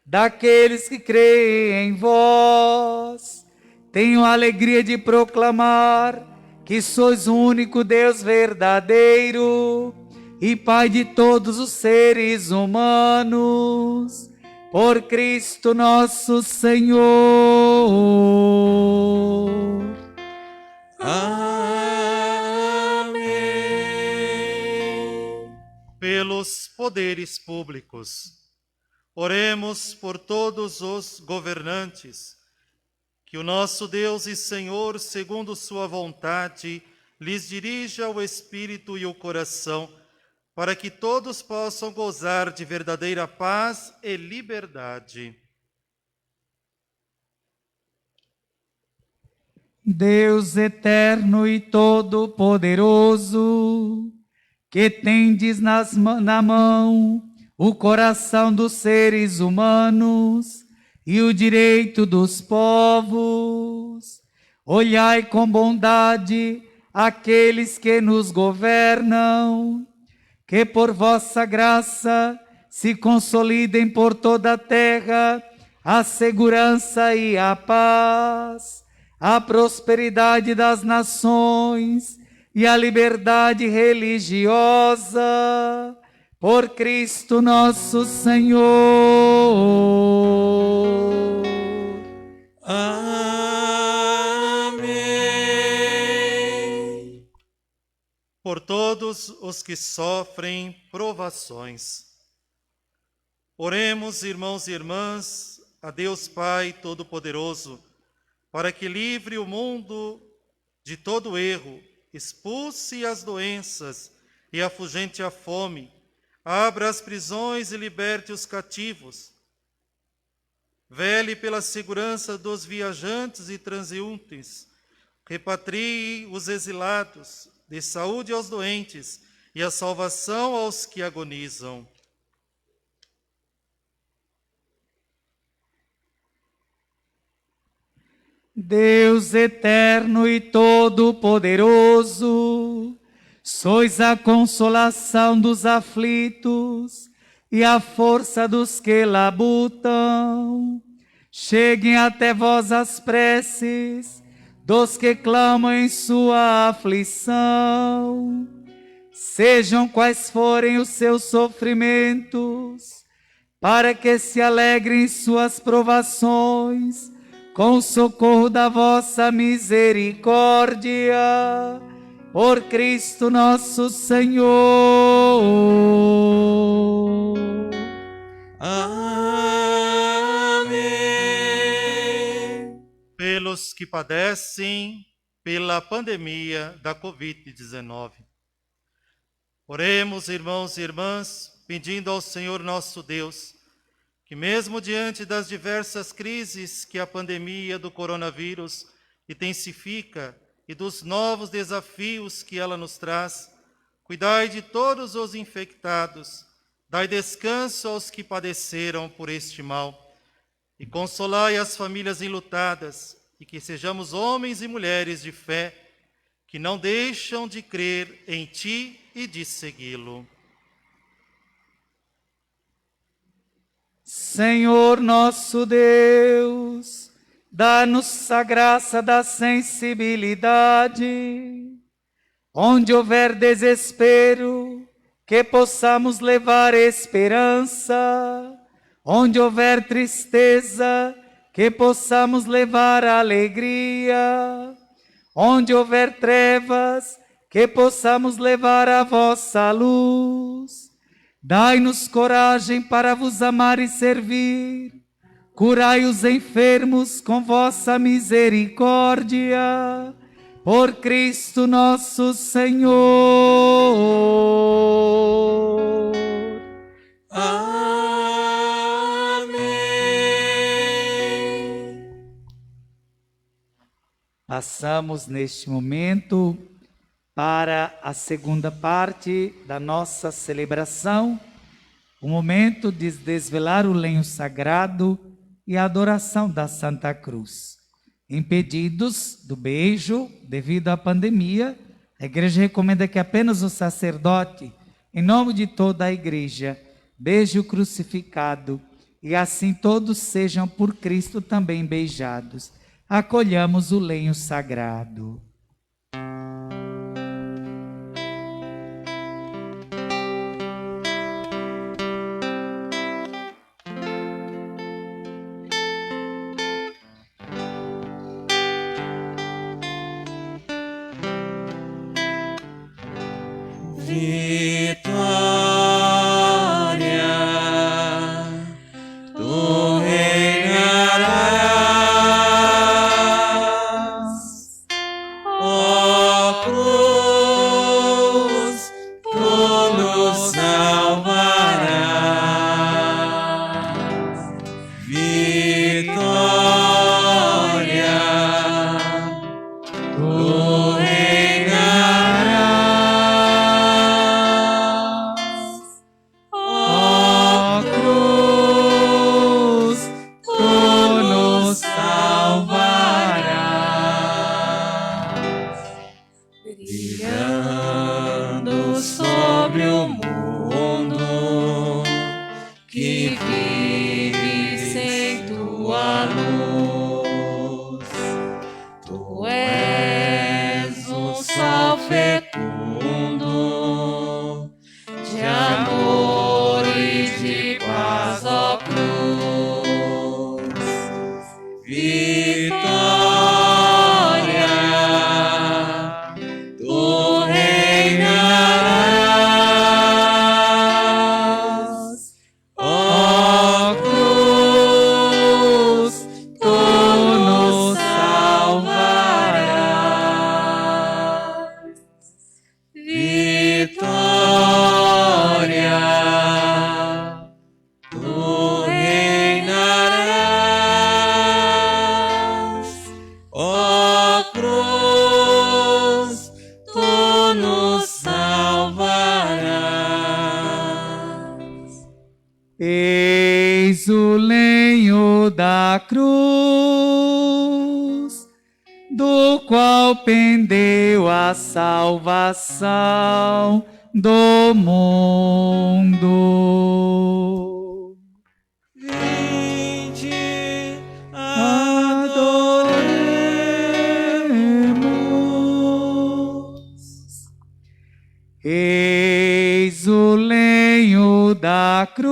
daqueles que creem em vós, tenho a alegria de proclamar que sois o único Deus verdadeiro e Pai de todos os seres humanos, por Cristo nosso Senhor. Amém. Pelos poderes públicos. Oremos por todos os governantes, que o nosso Deus e Senhor, segundo sua vontade, lhes dirija o espírito e o coração, para que todos possam gozar de verdadeira paz e liberdade. Deus eterno e todo-poderoso, que tendes na mão o coração dos seres humanos e o direito dos povos, olhai com bondade aqueles que nos governam, que por vossa graça se consolidem por toda a terra a segurança e a paz, a prosperidade das nações e a liberdade religiosa, Por Cristo nosso Senhor. Amém. Por todos os que sofrem provações. Oremos, irmãos e irmãs, a Deus Pai Todo-Poderoso, para que livre o mundo de todo erro, expulse as doenças e afugente a fome, abra as prisões e liberte os cativos. Vele pela segurança dos viajantes e transeuntes, repatrie os exilados, dê saúde aos doentes e a salvação aos que agonizam. Deus eterno e todo-poderoso, sois a consolação dos aflitos e a força dos que labutam. Cheguem até vós as preces dos que clamam em sua aflição. Sejam quais forem os seus sofrimentos, para que se alegrem em suas provações, com o socorro da vossa misericórdia, por Cristo nosso Senhor. Amém. Pelos que padecem pela pandemia da Covid-19. Oremos, irmãos e irmãs, pedindo ao Senhor nosso Deus, que mesmo diante das diversas crises que a pandemia do coronavírus intensifica e dos novos desafios que ela nos traz, cuidai de todos os infectados, dai descanso aos que padeceram por este mal, e consolai as famílias enlutadas, e que sejamos homens e mulheres de fé, que não deixam de crer em Ti e de segui-lo. Senhor nosso Deus, dá-nos a graça da sensibilidade. Onde houver desespero, que possamos levar esperança. Onde houver tristeza, que possamos levar alegria. Onde houver trevas, que possamos levar a vossa luz. Dai-nos coragem para vos amar e servir. Curai os enfermos com vossa misericórdia. Por Cristo nosso Senhor. Amém. Passamos neste momento para a segunda parte da nossa celebração, o momento de desvelar o lenho sagrado e a adoração da Santa Cruz. Impedidos do beijo devido à pandemia, a igreja recomenda que apenas o sacerdote, em nome de toda a igreja, beije o crucificado e assim todos sejam por Cristo também beijados. Acolhamos o lenho sagrado. Vitória, tu reinarás, ó cruz, tu nos salvarás. Vitória, tu reinarás. vitória, tu reinarás, ó cruz, tu nos salvarás, vitória, tu reinarás, ó cruz, tu nos salvarás. Eis o lenho da cruz, do qual pendeu a salvação do mundo. Vinde, Adoremos. Eis o lenho da cruz,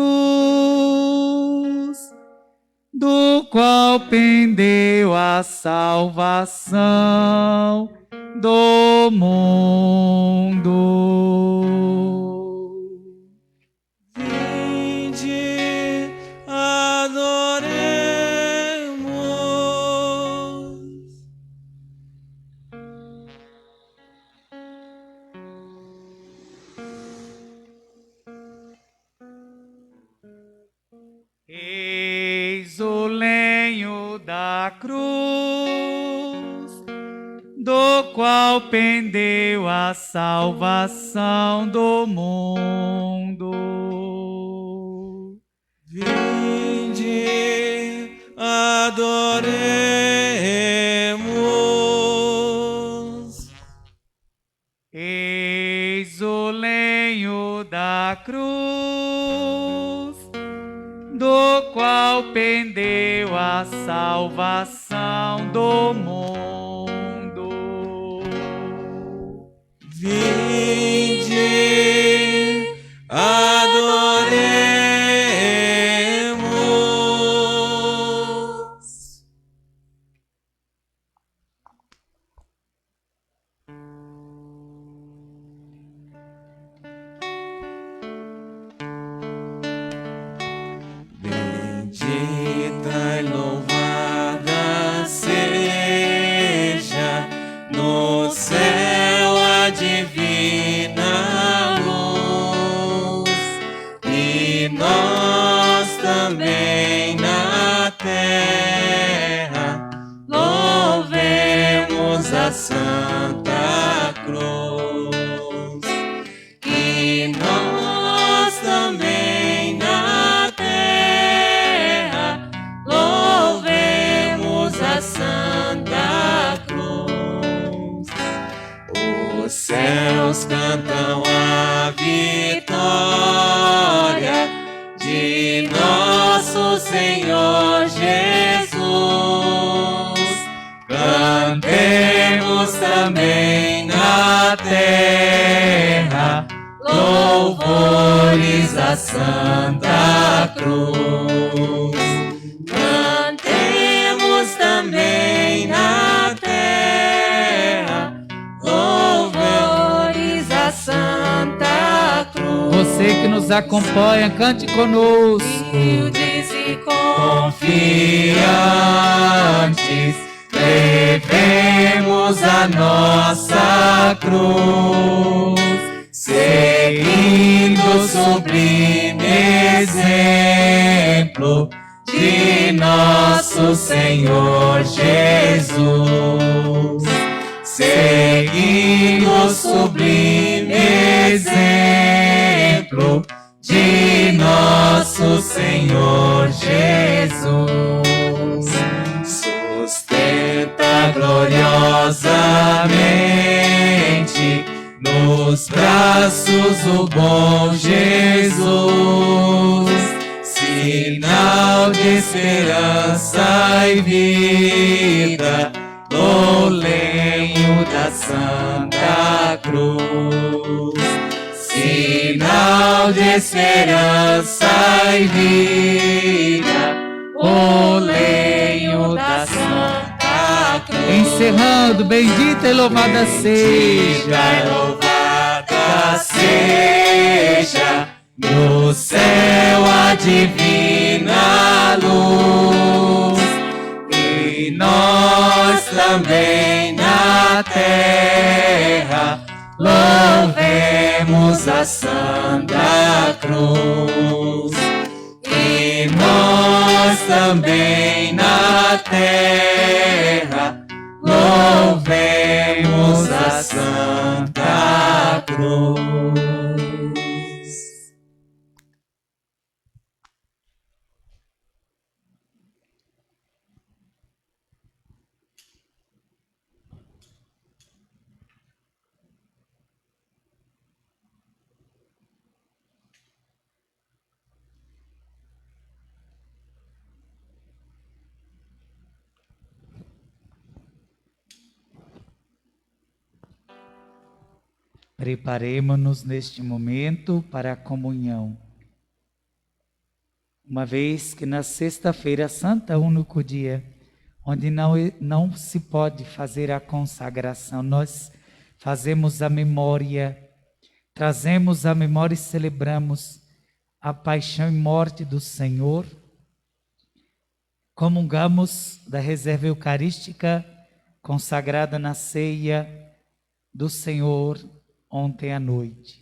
do qual pendeu a salvação do mundo. vinde, adoremos. Eis o lenho da cruz, do qual pendeu a salvação do mundo. Vinde, adoremos. Eis o lenho da cruz, do qual pendeu a salvação do mundo. Vinde, adoremos. Bendita e louvada seja no céu a divina luz, e nós também na terra louvemos a Santa Cruz, que nós também na terra louvemos a Santa Cruz. Os céus cantam a vitória de nosso Senhor Jesus. Cantemos também na terra louvores a Santa Cruz. Cantemos também na terra louvores a Santa Cruz. Você que nos acompanha, cante conosco. Humildes e confiantes, levemos a nossa cruz, seguindo o sublime exemplo de nosso Senhor Jesus. Seguindo o sublime exemplo de nosso Senhor Jesus. Sustenta gloriosamente nos braços o bom Jesus, sinal de esperança e vida no lenho da Santa Cruz. Sinal de esperança e vida, o lenho da da Santa Cruz. Encerrando, bendita e louvada seja, louvada seja no céu a divina luz, e nós também na terra louvemos a Santa Cruz. E nós também na terra louvemos a Santa Cruz. Preparemo-nos neste momento para a comunhão. Uma vez que na sexta-feira santa, único dia, onde não se pode fazer a consagração, nós fazemos a memória, trazemos a memória e celebramos a paixão e morte do Senhor. Comungamos da reserva eucarística consagrada na ceia do Senhor ontem à noite.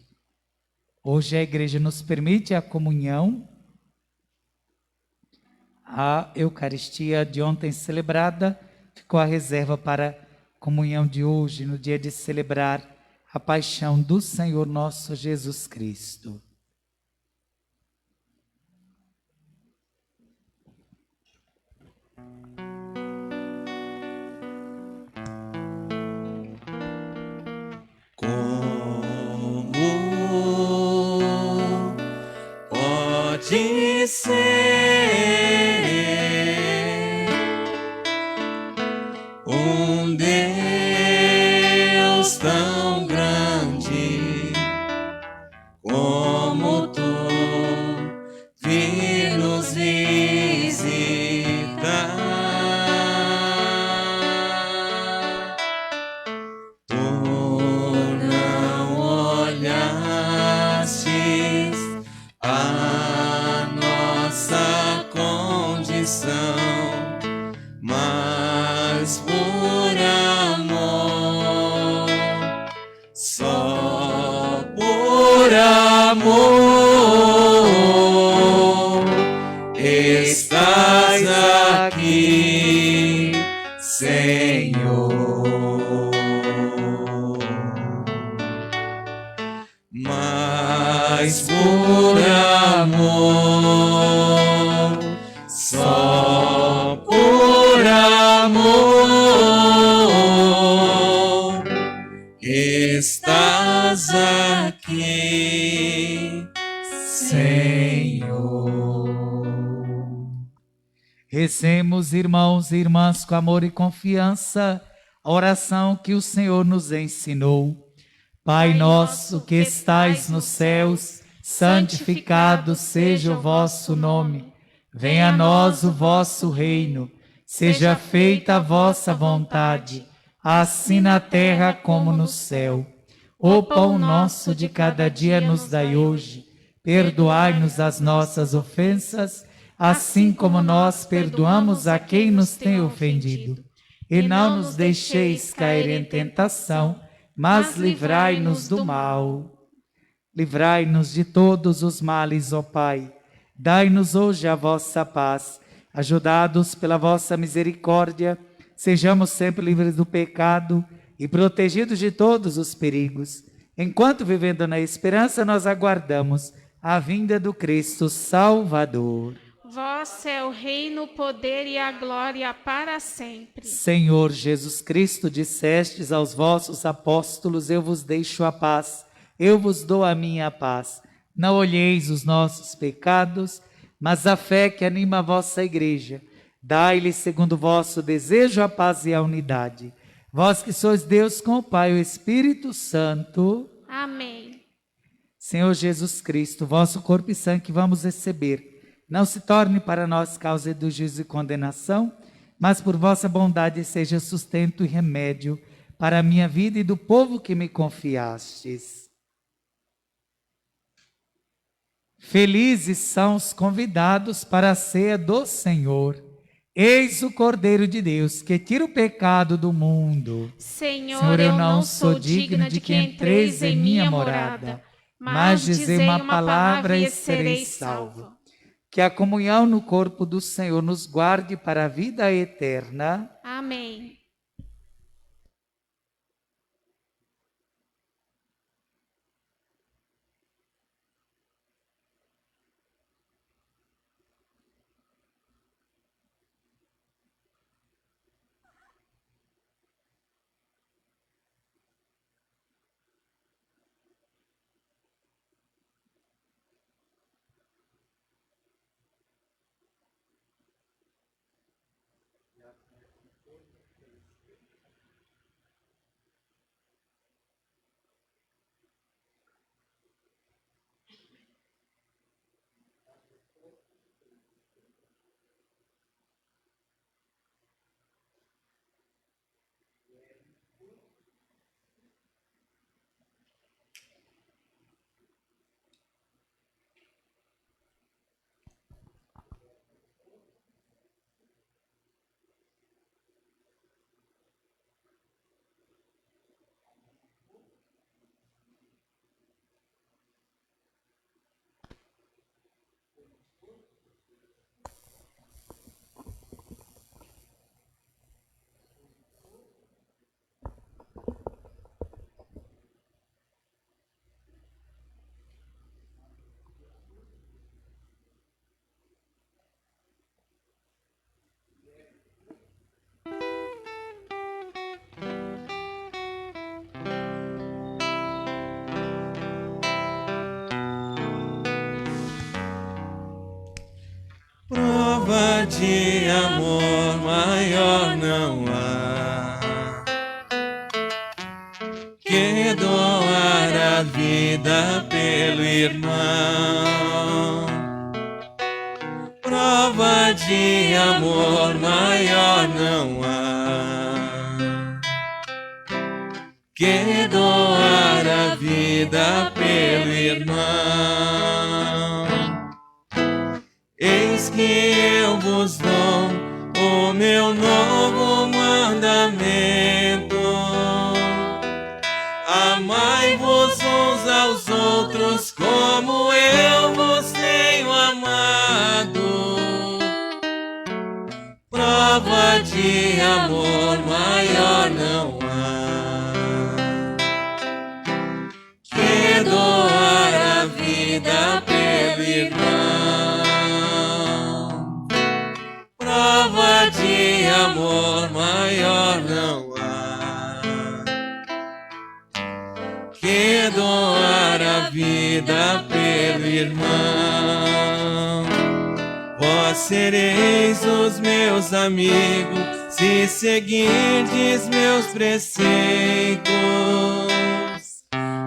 Hoje a igreja nos permite a comunhão. A Eucaristia de ontem celebrada ficou a reserva para a comunhão de hoje, no dia de celebrar a paixão do Senhor nosso Jesus Cristo. Pode ser um Deus tão grande como tu vir nos visitar. Tu não olhastes a nossa condição, mas por amor, só por amor, estás aqui, Senhor. Mas por amor, só por amor, estás aqui, Senhor. Recemos, irmãos e irmãs, com amor e confiança, a oração que o Senhor nos ensinou. Pai nosso que estais nos céus, santificado seja o vosso nome. Venha a nós o vosso reino. Seja feita a vossa vontade, assim na terra como no céu. O pão nosso de cada dia nos dai hoje. Perdoai-nos as nossas ofensas, assim como nós perdoamos a quem nos tem ofendido. E não nos deixeis cair em tentação, mas livrai-nos do mal. Livrai-nos de todos os males, ó Pai. Dai-nos hoje a vossa paz. Ajudados pela vossa misericórdia, sejamos sempre livres do pecado e protegidos de todos os perigos. Enquanto vivendo na esperança, nós aguardamos a vinda do Cristo Salvador. Vosso é o reino, o poder e a glória para sempre. Senhor Jesus Cristo, dissestes aos vossos apóstolos: eu vos deixo a paz, eu vos dou a minha paz. Não olheis os nossos pecados, mas a fé que anima a vossa igreja. Dai-lhe, segundo o vosso desejo, a paz e a unidade. Vós que sois Deus com o Pai e o Espírito Santo. Amém. Senhor Jesus Cristo, vosso corpo e sangue que vamos receber, não se torne para nós causa de juízo e condenação, mas por vossa bondade seja sustento e remédio para a minha vida e do povo que me confiastes. Felizes são os convidados para a ceia do Senhor. Eis o Cordeiro de Deus, que tira o pecado do mundo. Senhor, eu não sou digna de que entreis em minha morada, mas dizei uma palavra e serei salvo. Que a comunhão no corpo do Senhor nos guarde para a vida eterna. Amém. Prova de amor maior não há que doar a vida pelo irmão. Prova de amor maior não há que doar a vida pelo irmão. Eis que eu vos dou o meu novo mandamento: amai-vos uns aos outros como eu vos tenho amado. Prova de amor maior não há que doar a vida pelo irmão. Prova de amor maior não há que doar a vida pelo irmão. Vós sereis os meus amigos se seguirdes meus preceitos.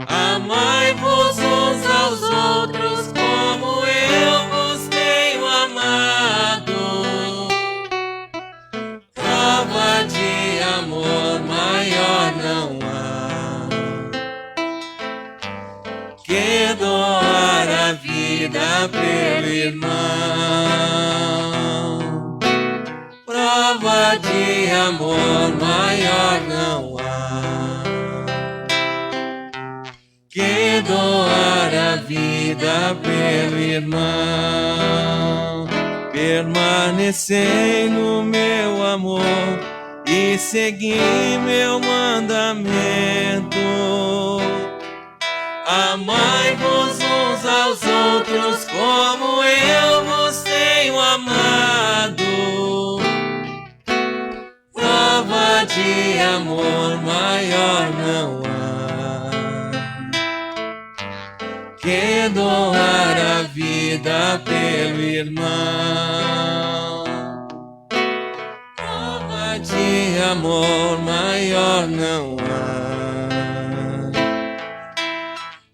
Amai-vos uns aos outros como eu vos tenho amado. Prova de amor maior não há que doar a vida pelo irmão. Prova de amor maior não há que doar a vida pelo irmão. Permanecei no meu amor e segui meu mandamento. Amai-vos uns aos outros como eu vos tenho amado. Prova de amor maior não há que doar a vida pelo irmão. Prova de amor maior não há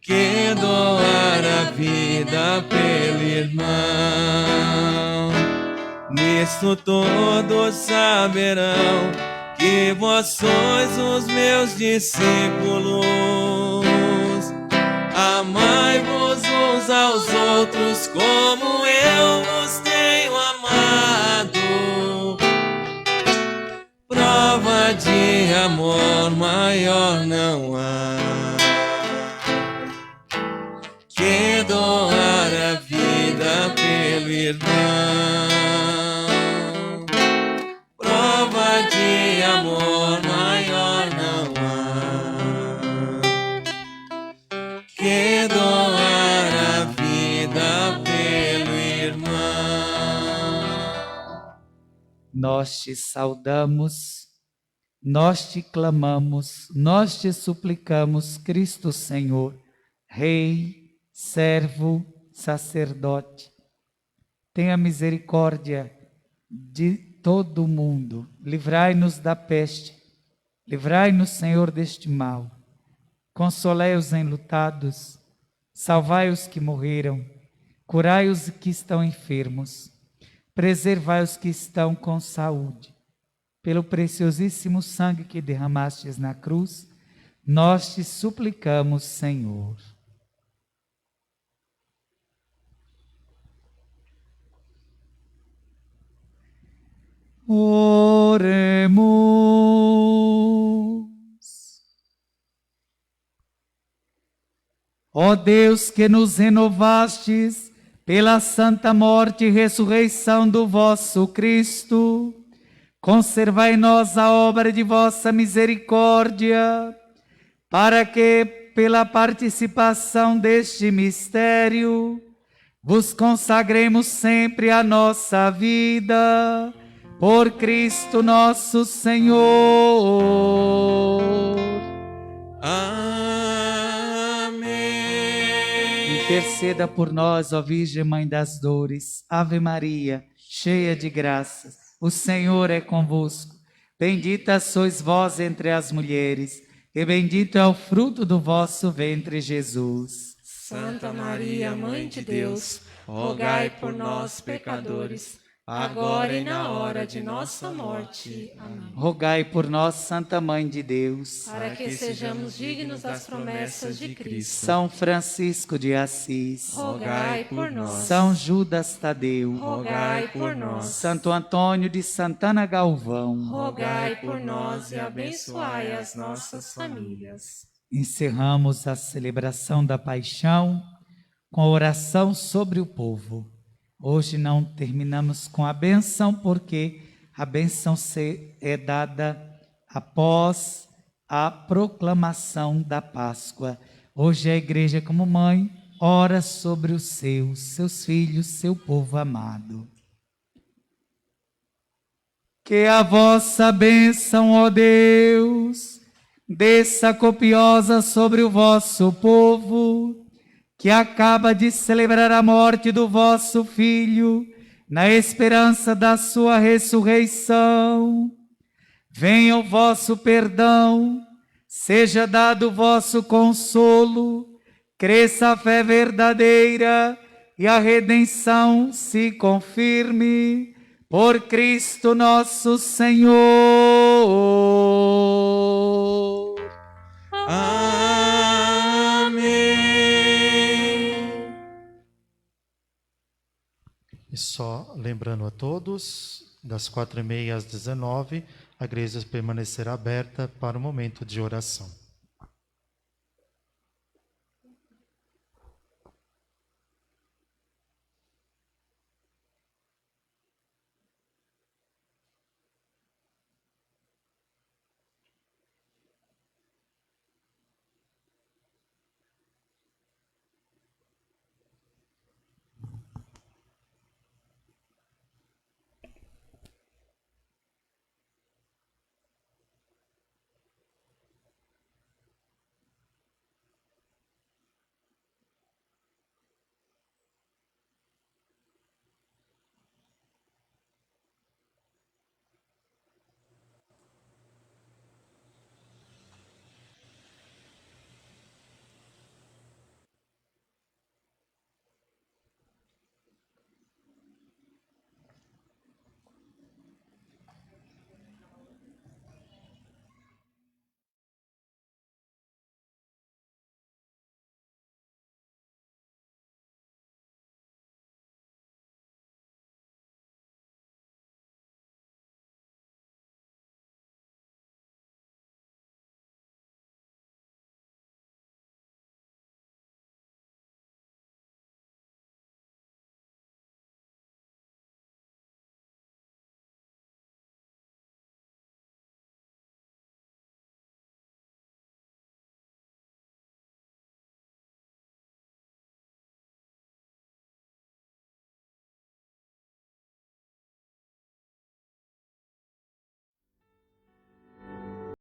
que doar a vida pelo irmão. nisto todos saberão que vós sois os meus discípulos. Amai-vos uns aos outros como eu vos tenho amado. Prova de amor maior não há que doar a vida pelo irmão. Prova de amor maior não há que doar a vida pelo irmão. Nós te saudamos, nós te clamamos, nós te suplicamos, Cristo Senhor, Rei, servo, sacerdote. Tenha misericórdia de todo o mundo. Livrai-nos da peste. Livrai-nos, Senhor, deste mal. Consolai os enlutados. Salvai os que morreram. Curai os que estão enfermos. Preservai os que estão com saúde. Pelo preciosíssimo sangue que derramastes na cruz, nós te suplicamos, Senhor. Oremos. Ó Deus, que nos renovastes pela santa morte e ressurreição do vosso Cristo, conservai em nós a obra de vossa misericórdia, para que, pela participação deste mistério, vos consagremos sempre a nossa vida. Por Cristo nosso Senhor. Amém. Interceda por nós, ó Virgem Mãe das Dores. Ave Maria, cheia de graças, o Senhor é convosco. Bendita sois vós entre as mulheres, e bendito é o fruto do vosso ventre, Jesus. Santa Maria, Mãe de Deus, rogai por nós, pecadores, agora e na hora de nossa morte. Amém. Rogai por nós, Santa Mãe de Deus, para que sejamos dignos das promessas de Cristo. São Francisco de Assis, rogai por nós. São Judas Tadeu, rogai por nós. Santo Antônio de Santana Galvão, rogai por nós e abençoai as nossas famílias. Encerramos a celebração da paixão com a oração sobre o povo. Hoje não terminamos com a bênção, porque a bênção é dada após a proclamação da Páscoa. Hoje a igreja, como mãe, ora sobre os seus filhos, seu povo amado. Que a vossa bênção, ó Deus, desça copiosa sobre o vosso povo, que acaba de celebrar a morte do vosso Filho, na esperança da sua ressurreição. Venha o vosso perdão, seja dado o vosso consolo, cresça a fé verdadeira e a redenção se confirme, por Cristo nosso Senhor. E só lembrando a todos, das 4h30 às 19h, a igreja permanecerá aberta para o momento de oração.